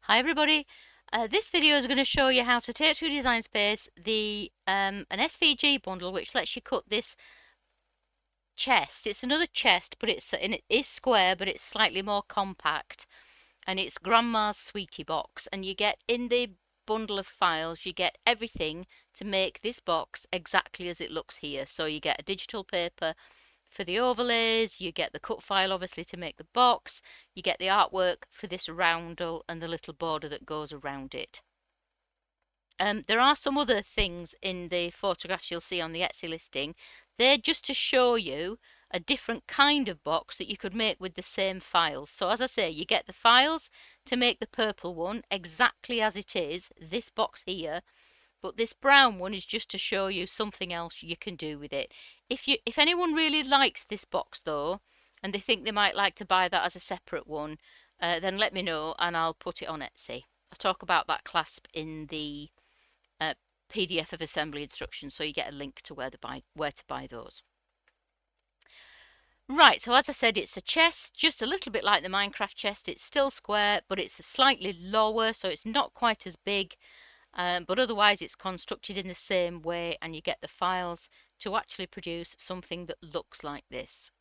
Hi everybody, this video is going to show you how to take to Design Space an SVG bundle which lets you cut this chest. It's another chest but it is square but it's slightly more compact, and it's Grandma's Sweetie Box, and you get in the bundle of files you get everything to make this box exactly as it looks here. So you get a digital paper for the overlays, you get the cut file obviously to make the box, you get the artwork for this roundel and the little border that goes around it. There are some other things in the photographs you'll see on the Etsy listing. They're just to show you a different kind of box that you could make with the same files. So as I say, you get the files to make the purple one exactly as it is, this box here, but this brown one is just to show you something else you can do with it. If anyone really likes this box though, and they think they might like to buy that as a separate one, then let me know and I'll put it on Etsy. I'll talk about that clasp in the PDF of assembly instructions, so you get a link to where to buy those. Right, so as I said, it's a chest, just a little bit like the Minecraft chest. It's still square, but it's slightly lower, so it's not quite as big. But otherwise it's constructed in the same way, and you get the files to actually produce something that looks like this.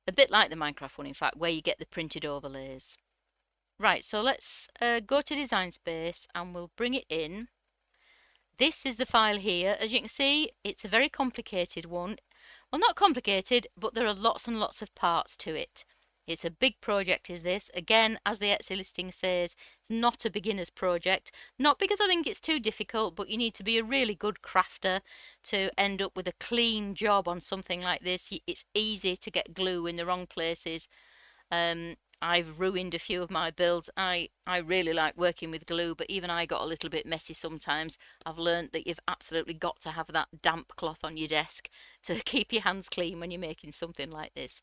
A bit like the Minecraft one, in fact, where you get the printed overlays. Right, so let's go to Design Space and we'll bring it in. This is the file here. As you can see, it's a very complicated one. Well, not complicated, but there are lots and lots of parts to it. It's a big project, is this. Again, as the Etsy listing says, it's not a beginner's project. Not because I think it's too difficult, but you need to be a really good crafter to end up with a clean job on something like this. It's easy to get glue in the wrong places. I've ruined a few of my builds. I really like working with glue, but even I got a little bit messy sometimes. I've learned that you've absolutely got to have that damp cloth on your desk to keep your hands clean when you're making something like this.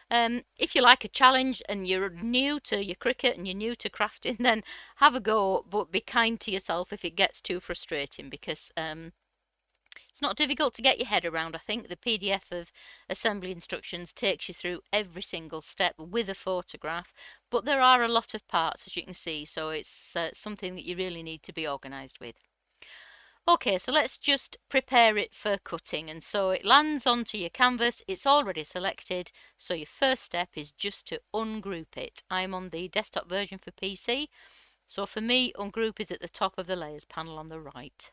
If you like a challenge and you're new to your Cricut and you're new to crafting, then have a go, but be kind to yourself if it gets too frustrating, because it's not difficult to get your head around. I think the PDF of assembly instructions takes you through every single step with a photograph, but there are a lot of parts, as you can see, so it's something that you really need to be organised with. Okay, so let's just prepare it for cutting, and so it lands onto your canvas. It's already selected, so your first step is just to ungroup it. I'm on the desktop version for PC, so for me, ungroup is at the top of the layers panel on the right.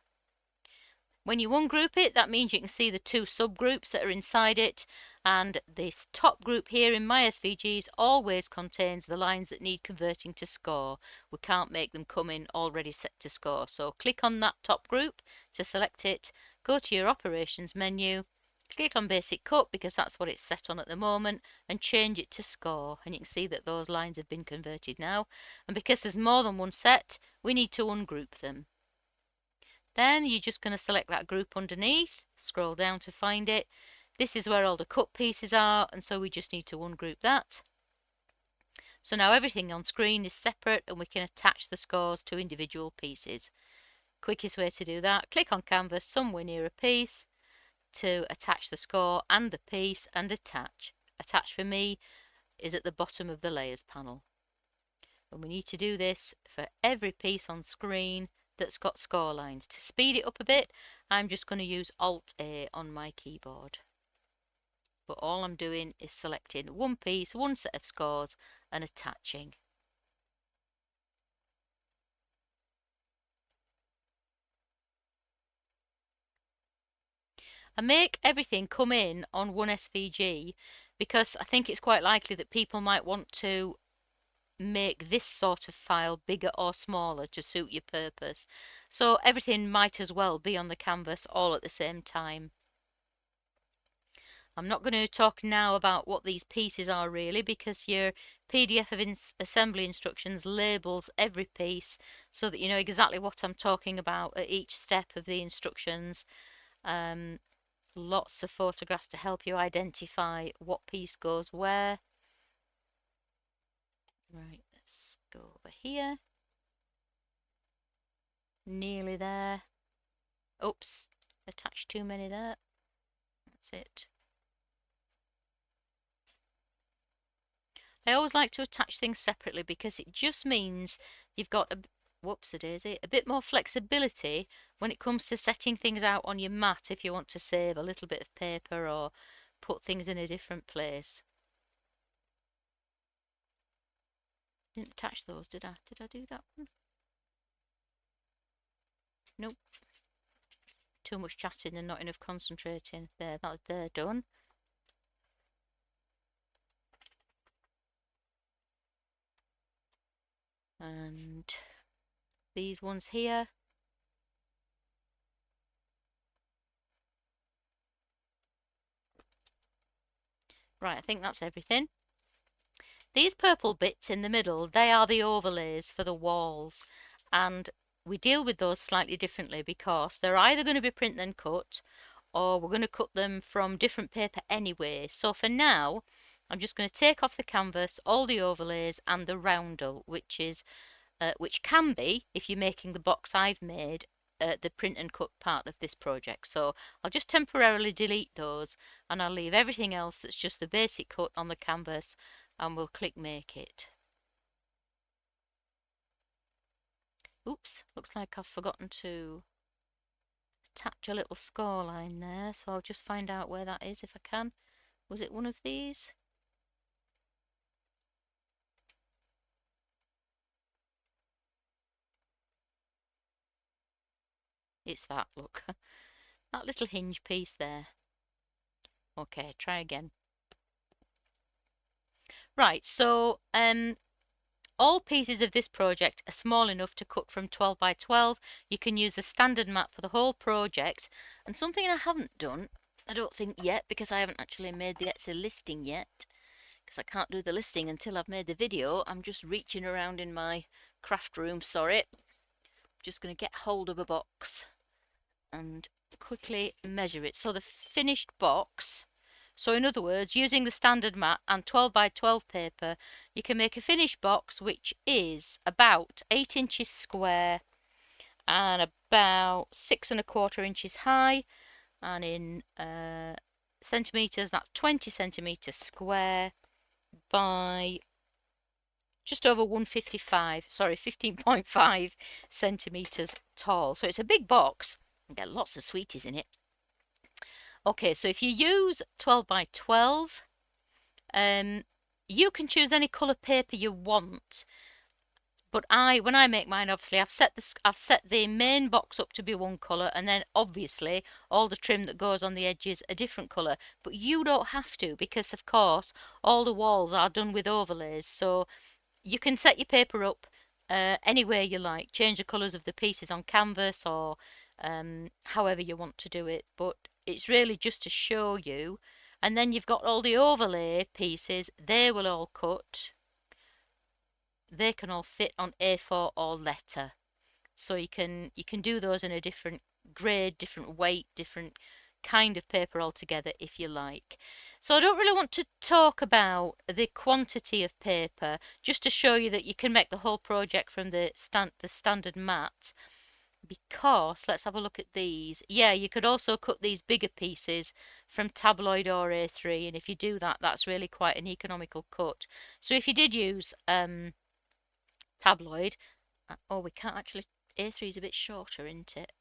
When you ungroup it, that means you can see the two subgroups that are inside it, and this top group here in my SVGs always contains the lines that need converting to score. We can't make them come in already set to score. So click on that top group to select it, go to your operations menu, click on basic cut because that's what it's set on at the moment, and change it to score, and you can see that those lines have been converted now. And because there's more than one set, we need to ungroup them. Then you're just going to select that group underneath, scroll down to find it. This is where all the cut pieces are, and so we just need to ungroup that. So now everything on screen is separate and we can attach the scores to individual pieces. Quickest way to do that, click on canvas somewhere near a piece to attach the score and the piece, and attach. Attach for me is at the bottom of the layers panel. And we need to do this for every piece on screen that's got score lines. To speed it up a bit, I'm just going to use Alt-A on my keyboard. But all I'm doing is selecting one piece, one set of scores, and attaching. I make everything come in on one SVG because I think it's quite likely that people might want to make this sort of file bigger or smaller to suit your purpose. So everything might as well be on the canvas all at the same time. I'm not going to talk now about what these pieces are really, because your PDF of assembly instructions labels every piece so that you know exactly what I'm talking about at each step of the instructions. Lots of photographs to help you identify what piece goes where. Right, let's go over here. Nearly there. Oops, attached too many there. That's it. I always like to attach things separately because it just means you've got whoops-a-daisy, a bit more flexibility when it comes to setting things out on your mat if you want to save a little bit of paper or put things in a different place. Didn't attach those, did I? Did I do that one? Nope. Too much chatting and not enough concentrating. There, they're done. And these ones here. Right, I think that's everything. These purple bits in the middle, they are the overlays for the walls. And we deal with those slightly differently because they're either going to be print then cut or we're going to cut them from different paper anyway. So for now, I'm just going to take off the canvas, all the overlays and the roundel, which can be, if you're making the box I've made, the print and cut part of this project. So I'll just temporarily delete those and I'll leave everything else that's just the basic cut on the canvas and we'll click make it. Oops, looks like I've forgotten to attach a little score line there, so I'll just find out where that is if I can. Was it one of these? It's that, look. That little hinge piece there. Okay, try again. Right, so all pieces of this project are small enough to cut from 12 by 12. You can use the standard mat for the whole project. And something I haven't done, I don't think yet, because I haven't actually made the Etsy listing yet, because I can't do the listing until I've made the video. I'm just reaching around in my craft room, sorry. Just going to get hold of a box and quickly measure it. So the finished box, so in other words, using the standard mat and 12 by 12 paper, you can make a finished box which is about 8 inches square and about 6¼ inches high, and in centimetres that's 20 centimetres square by just over 15.5 centimetres tall. So it's a big box. You get lots of sweeties in it. Okay, so if you use 12 by 12, you can choose any colour paper you want. But when I make mine, obviously I've set the main box up to be one colour, and then obviously all the trim that goes on the edges a different colour. But you don't have to, because of course all the walls are done with overlays. So you can set your paper up any way you like, change the colours of the pieces on canvas or however you want to do it, but it's really just to show you. And then you've got all the overlay pieces, they will all cut, they can all fit on A4 or letter, so you can do those in a different grade, different weight, different kind of paper altogether if you like. So I don't really want to talk about the quantity of paper, just to show you that you can make the whole project from the standard mat, because let's have a look at these. Yeah, you could also cut these bigger pieces from tabloid or A3, and if you do that, that's really quite an economical cut. So if you did use tabloid, oh, we can't actually, A3 is a bit shorter, isn't it?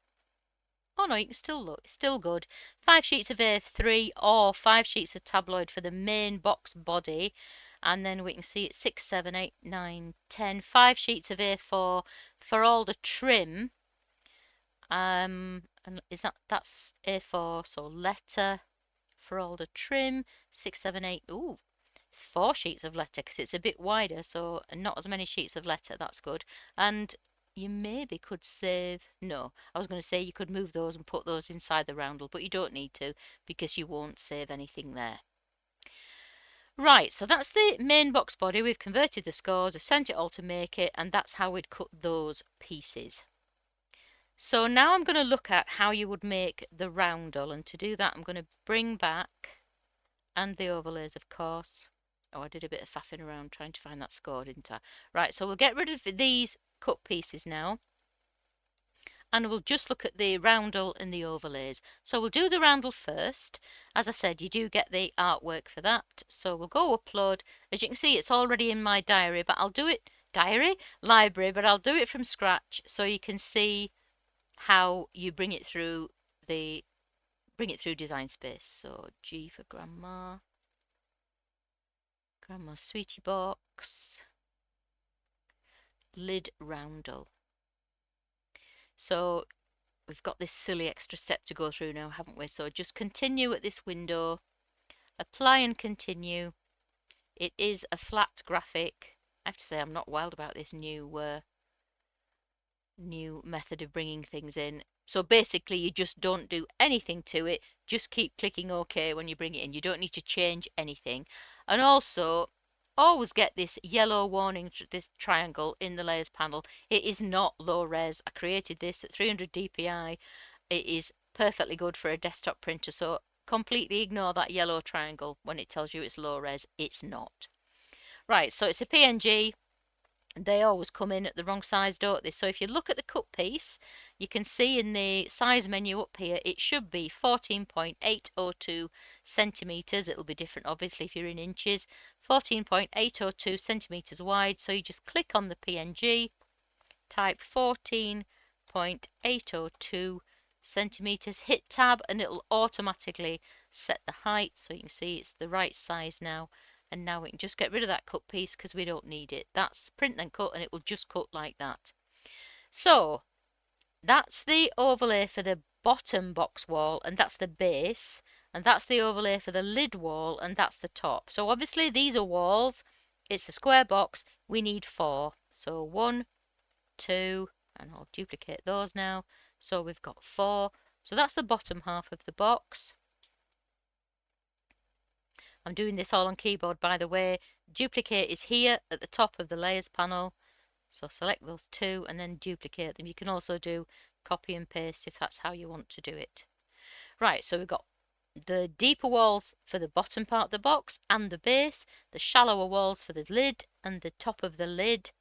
Oh no, you can still look, it's still good. 5 sheets of A3 or 5 sheets of tabloid for the main box body. And then we can see it's 6, 7, 8, 9, 10. 5 sheets of A4 for all the trim. And that's A4, so letter for all the trim. 6, 7, 8. Ooh, 4 sheets of letter because it's a bit wider, so not as many sheets of letter. That's good. And you maybe could save, no, I was going to say you could move those and put those inside the roundel, but you don't need to because you won't save anything there. Right, so that's the main box body. We've converted the scores, we've sent it all to make it, and that's how we'd cut those pieces. So now I'm going to look at how you would make the roundel, and to do that I'm going to bring back, and the overlays of course. Oh, I did a bit of faffing around trying to find that score, didn't I? Right, so we'll get rid of these cut pieces now. and we'll just look at the roundel and the overlays. So we'll do the roundel first. As I said, you do get the artwork for that. So we'll go upload. As you can see, it's already in my diary, but I'll do it library, but I'll do it from scratch so you can see how you bring it through Design Space. So G for grandma's sweetie box, lid roundel. So we've got this silly extra step to go through now, haven't we? So just continue at this window, apply and continue. It is a flat graphic. I have to say I'm not wild about this new method of bringing things in. So basically you just don't do anything to it, just keep clicking OK when you bring it in. You don't need to change anything. And also always get this yellow warning, this triangle in the layers panel. It is not low res. I created this at 300 dpi. It is perfectly good for a desktop printer, so completely ignore that yellow triangle when it tells you it's low res. It's not. Right, so it's a PNG. They always come in at the wrong size, don't they? So if you look at the cut piece, you can see in the size menu up here, it should be 14.802 centimeters. It'll be different, obviously, if you're in inches. 14.802 centimeters wide. So you just click on the PNG, type 14.802 centimeters, hit tab, and it'll automatically set the height. So you can see it's the right size now. And now we can just get rid of that cut piece because we don't need it. That's print then cut, and it will just cut like that. So that's the overlay for the bottom box wall, and that's the base, and that's the overlay for the lid wall, and that's the top. So obviously these are walls. It's a square box. We need 4. So 1, 2, and I'll duplicate those now. So we've got 4. So that's the bottom half of the box. I'm doing this all on keyboard, by the way. Duplicate is here at the top of the layers panel. So select those 2 and then duplicate them. You can also do copy and paste if that's how you want to do it. Right, so we've got the deeper walls for the bottom part of the box and the base, the shallower walls for the lid and the top of the lid.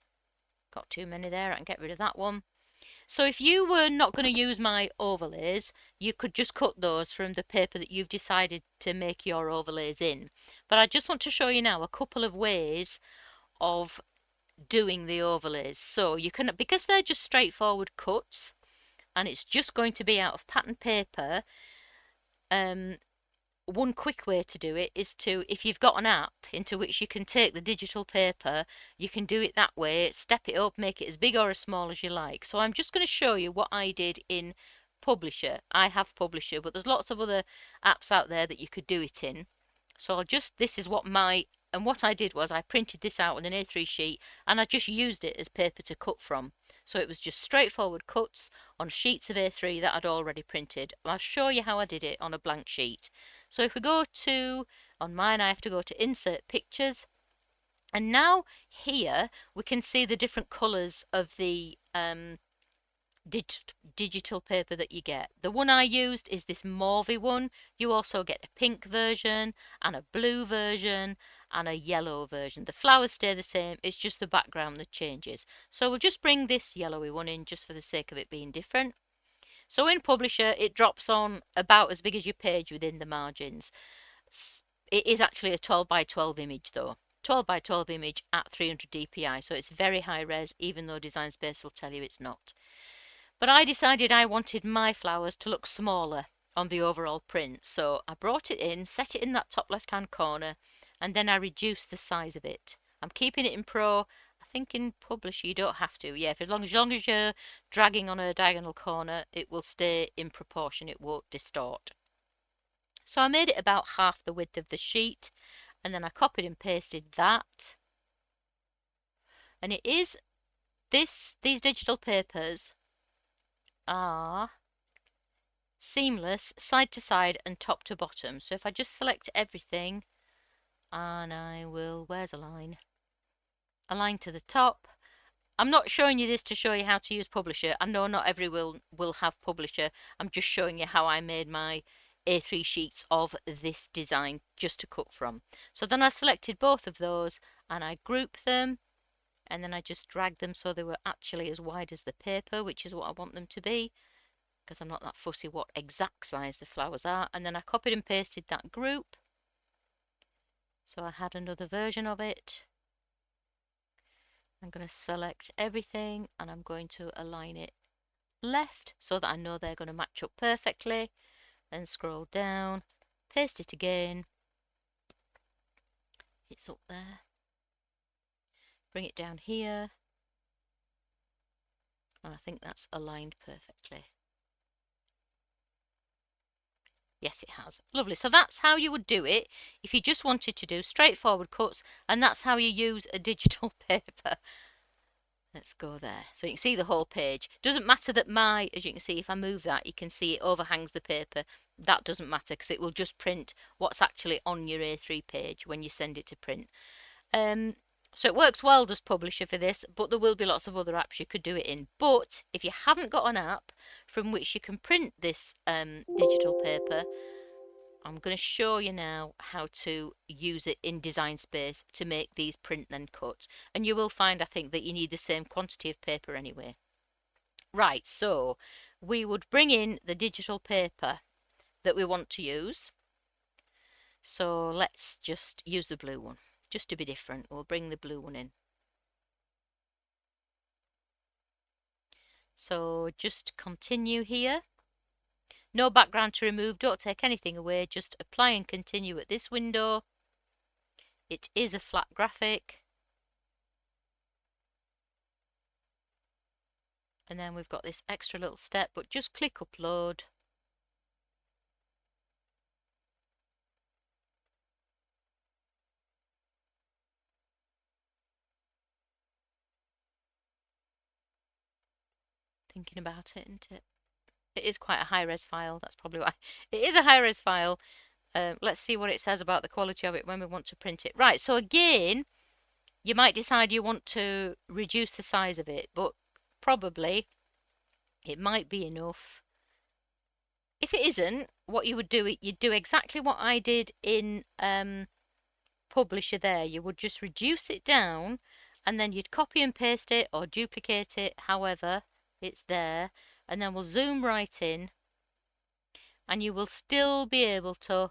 Got too many there, I can get rid of that one. So if you were not going to use my overlays, you could just cut those from the paper that you've decided to make your overlays in. But I just want to show you now a couple of ways of doing the overlays. So you can, because they're just straightforward cuts and it's just going to be out of pattern paper, one quick way to do it is to, if you've got an app into which you can take the digital paper, you can do it that way, step it up, make it as big or as small as you like. So I'm just going to show you what I did in Publisher. I have Publisher, but there's lots of other apps out there that you could do it in. So this is what what I did was I printed this out on an A3 sheet and I just used it as paper to cut from. So it was just straightforward cuts on sheets of A3 that I'd already printed. I'll show you how I did it on a blank sheet. So if we go to, on mine I have to go to Insert Pictures, and now here we can see the different colours of the digital paper that you get. The one I used is this mauvey one. You also get a pink version and a blue version and a yellow version. The flowers stay the same, it's just the background that changes. So we'll just bring this yellowy one in just for the sake of it being different. So in Publisher it drops on about as big as your page within the margins. It is actually a 12 by 12 image though. 12 by 12 image at 300 dpi, so it's very high res, even though Design Space will tell you it's not. But I decided I wanted my flowers to look smaller on the overall print, so I brought it in, set it in that top left hand corner, and then I reduced the size of it. I'm keeping it in Pro. I think in Publisher you don't have to. Yeah, as long as you're dragging on a diagonal corner, it will stay in proportion, it won't distort. So I made it about half the width of the sheet, and then I copied and pasted that. And it is these digital papers are seamless side to side and top to bottom. So if I just select everything and I will, where's a line? A line to the top. I'm not showing you this to show you how to use Publisher. I know not everyone will have Publisher. I'm just showing you how I made my A3 sheets of this design just to cut from. So then I selected both of those and I grouped them, and then I just dragged them so they were actually as wide as the paper, which is what I want them to be, because I'm not that fussy what exact size the flowers are. And then I copied and pasted that group, so I had another version of it. I'm going to select everything and I'm going to align it left so that I know they're going to match up perfectly. Then scroll down, paste it again, it's up there, bring it down here, and I think that's aligned perfectly. Yes, it has. Lovely. So that's how you would do it if you just wanted to do straightforward cuts, and that's how you use a digital paper. Let's go there. So you can see the whole page. Doesn't matter that as you can see, if I move that, you can see it overhangs the paper. That doesn't matter because it will just print what's actually on your A3 page when you send it to print. So it works well as Publisher for this, but there will be lots of other apps you could do it in. But if you haven't got an app from which you can print this digital paper, I'm going to show you now how to use it in Design Space to make these print then cut. And you will find, I think, that you need the same quantity of paper anyway. Right, so we would bring in the digital paper that we want to use. So let's just use the blue one, just to be different. We'll bring the blue one in. So just continue here. No background to remove, don't take anything away, just apply and continue at this window. It is a flat graphic. And then we've got this extra little step, but just click upload. Thinking about it, isn't it? It is quite a high-res file, that's probably why. It is a high-res file. Let's see what it says about the quality of it when we want to print it. Right, so again, you might decide you want to reduce the size of it, but probably it might be enough. If it isn't, what you would do, you'd do exactly what I did in Publisher there. You would just reduce it down and then you'd copy and paste it or duplicate it, however it's there, and then we'll zoom right in and you will still be able to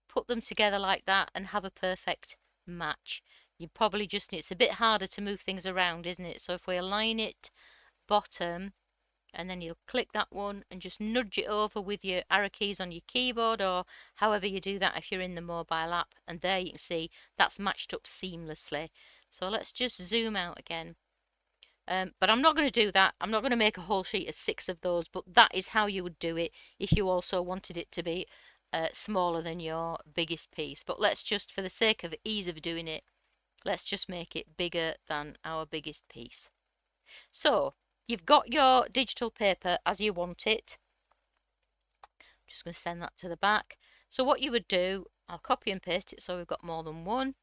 put them together like that and have a perfect match. You probably just, it's a bit harder to move things around, isn't it? So if we align it bottom, and then you'll click that one and just nudge it over with your arrow keys on your keyboard, or however you do that if you're in the mobile app, and there you can see that's matched up seamlessly. So let's just zoom out again. But I'm not going to do that. I'm not going to make a whole sheet of 6 of those, but that is how you would do it if you also wanted it to be smaller than your biggest piece. But let's just, for the sake of ease of doing it, let's just make it bigger than our biggest piece. So you've got your digital paper as you want it. I'm just going to send that to the back. So what you would do, I'll copy and paste it so we've got more than one.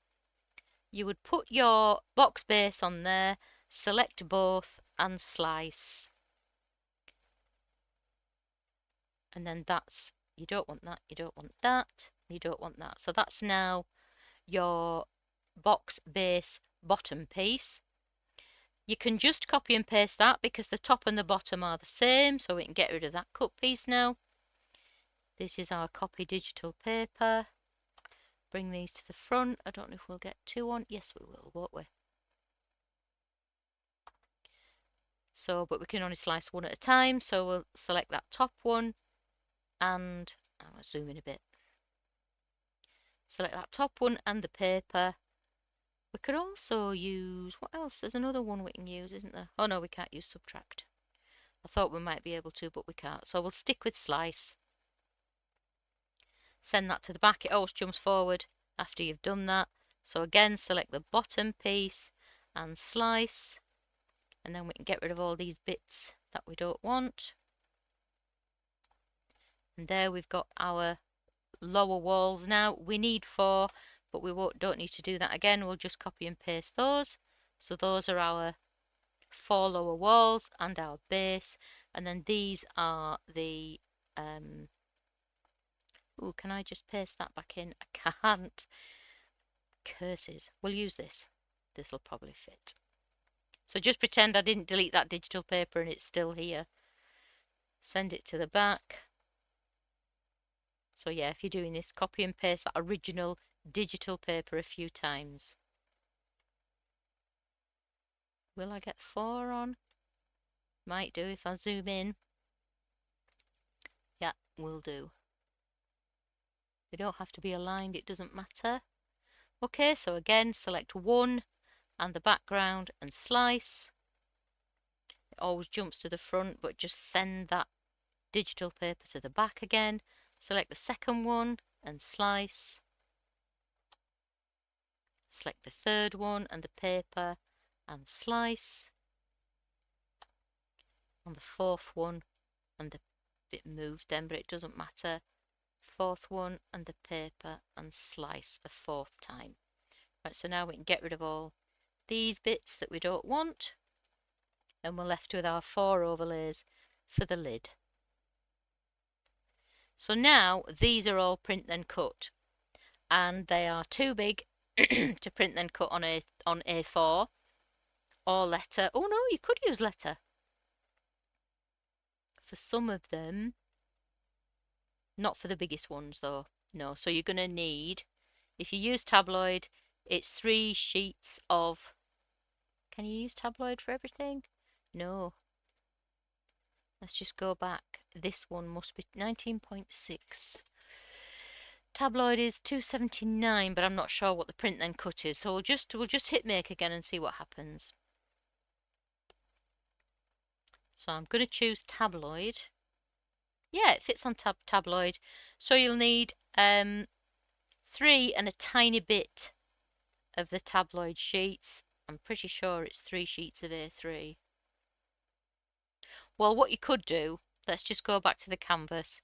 You would put your box base on there, select both and slice. And then that's, you don't want that, you don't want that, you don't want that. So that's now your box base bottom piece. You can just copy and paste that because the top and the bottom are the same, so we can get rid of that cut piece now. This is our copy digital paper. Bring these to the front. I don't know if we'll get 2 on. Yes, we will, won't we? So, but we can only slice one at a time, so we'll select that top one and I'll zoom in a bit. Select that top one and the paper. We could also use, what else? There's another one we can use, isn't there? Oh no, we can't use subtract. I thought we might be able to, but we can't. So we'll stick with slice. Send that to the back. It always jumps forward after you've done that. So again, select the bottom piece and slice. And then we can get rid of all these bits that we don't want. And there we've got our lower walls now. We need 4, but we don't need to do that again. We'll just copy and paste those. So those are our 4 lower walls and our base. And then these are the oh, can I just paste that back in? I can't. Curses. We'll use this. This will probably fit. So just pretend I didn't delete that digital paper and it's still here. Send it to the back. So yeah, if you're doing this, copy and paste that original digital paper a few times. Will I get 4 on? Might do if I zoom in. Yeah, will do. They don't have to be aligned, it doesn't matter. Okay, so again, select 1 and the background and slice. It always jumps to the front, but just send that digital paper to the back again. Select the second one and slice. Select the third one and the paper and slice. On the fourth one, and the bit moved then, but it doesn't matter. Fourth one and the paper and slice a 4th time. Right, so now we can get rid of all these bits that we don't want, and we're left with our 4 overlays for the lid. So now these are all print then cut, and they are too big to print then cut on A4 or letter. Oh no, you could use letter for some of them, not for the biggest ones though. No, so you're going to need, if you use tabloid, it's 3 sheets of, can you use tabloid for everything? No. Let's just go back. This one must be 19.6. Tabloid is 279, but I'm not sure what the print then cut is. So we'll just hit make again and see what happens. So I'm going to choose tabloid. Yeah, it fits on tabloid. So you'll need 3 and a tiny bit of the tabloid sheets. I'm pretty sure it's 3 sheets of A3. Well, what you could do, let's just go back to the canvas.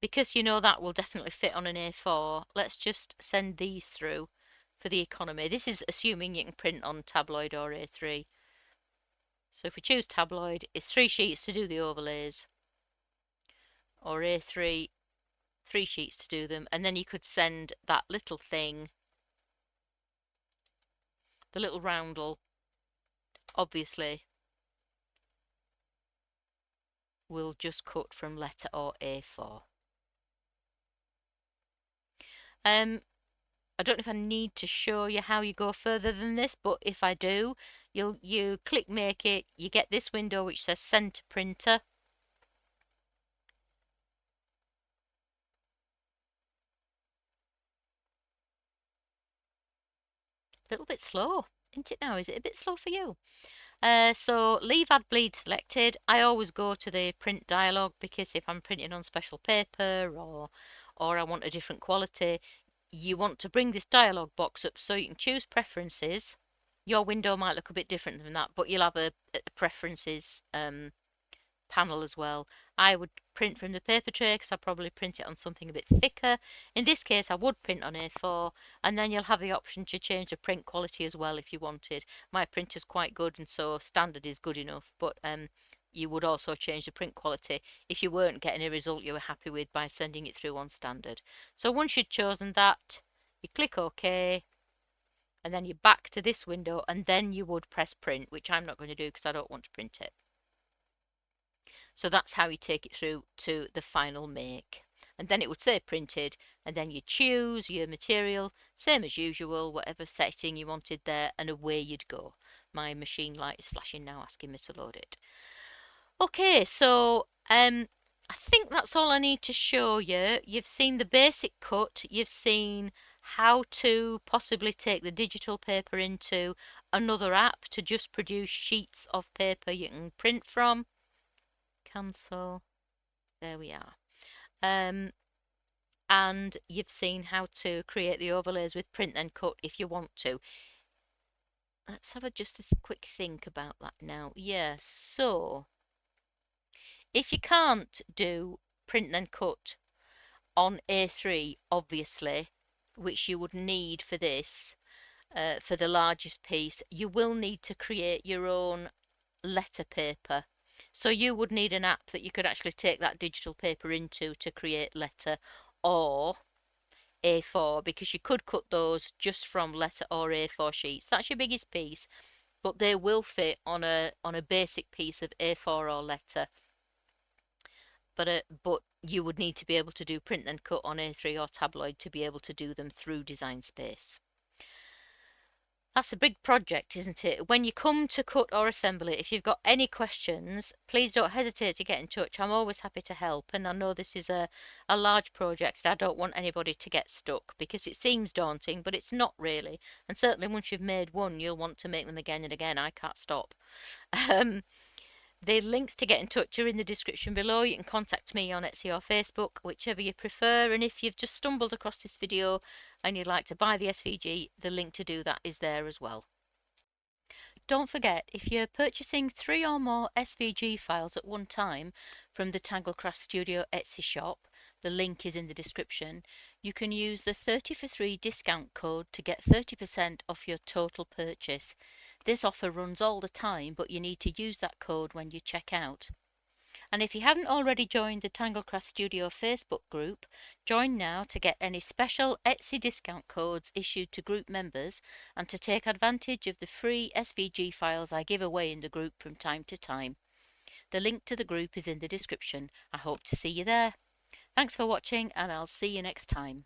Because you know that will definitely fit on an A4, let's just send these through for the economy. This is assuming you can print on tabloid or A3. So if we choose tabloid, it's 3 sheets to do the overlays, or A3, 3 sheets to do them, and then you could send that little thing, the little roundel, obviously will just cut from letter or A4. I don't know if I need to show you how you go further than this, but if I do, you click make it, you get this window which says send to printer. A little bit slow, isn't it now? Is it a bit slow for you? So leave add bleed selected. I always go to the print dialog because if I'm printing on special paper or I want a different quality, you want to bring this dialog box up so you can choose preferences. Your window might look a bit different than that, but you'll have a preferences panel as well. I would print from the paper tray because I probably print it on something a bit thicker. In this case, I would print on A4, and then you'll have the option to change the print quality as well if you wanted. My printer's quite good, and so standard is good enough, but you would also change the print quality if you weren't getting a result you were happy with by sending it through on standard. So once you'd chosen that, you click OK, and then you're back to this window, and then you would press print, which I'm not going to do because I don't want to print it. So that's how you take it through to the final make. And then it would say printed, and then you choose your material, same as usual, whatever setting you wanted there, and away you'd go. My machine light is flashing now, asking me to load it. Okay, so I think that's all I need to show you. You've seen the basic cut, you've seen how to possibly take the digital paper into another app to just produce sheets of paper you can print from. Cancel. There we are. And you've seen how to create the overlays with print and cut if you want to. Let's have just a quick think about that now. Yeah, so if you can't do print and cut on A3, obviously, which you would need for this, for the largest piece, you will need to create your own letter paper. So you would need an app that you could actually take that digital paper into to create letter or A4, because you could cut those just from letter or A4 sheets. That's your biggest piece. but they will fit on a basic piece of A4 or letter. But you would need to be able to do print and cut on A3 or tabloid to be able to do them through Design Space. That's a big project, isn't it? When you come to cut or assemble it, if you've got any questions, please don't hesitate to get in touch. I'm always happy to help, and I know this is a large project and I don't want anybody to get stuck, because it seems daunting, but it's not really. And certainly once you've made one, you'll want to make them again and again. I can't stop. The links to get in touch are in the description below. You can contact me on Etsy or Facebook, whichever you prefer. And if you've just stumbled across this video and you'd like to buy the SVG, the link to do that is there as well. Don't forget, if you're purchasing 3 or more SVG files at one time from the Tanglecraft Studio Etsy shop, the link is in the description, you can use the 30 for 3 discount code to get 30% off your total purchase. This offer runs all the time, but you need to use that code when you check out. And if you haven't already joined the Tanglecraft Studio Facebook group, join now to get any special Etsy discount codes issued to group members and to take advantage of the free SVG files I give away in the group from time to time. The link to the group is in the description. I hope to see you there. Thanks for watching, and I'll see you next time.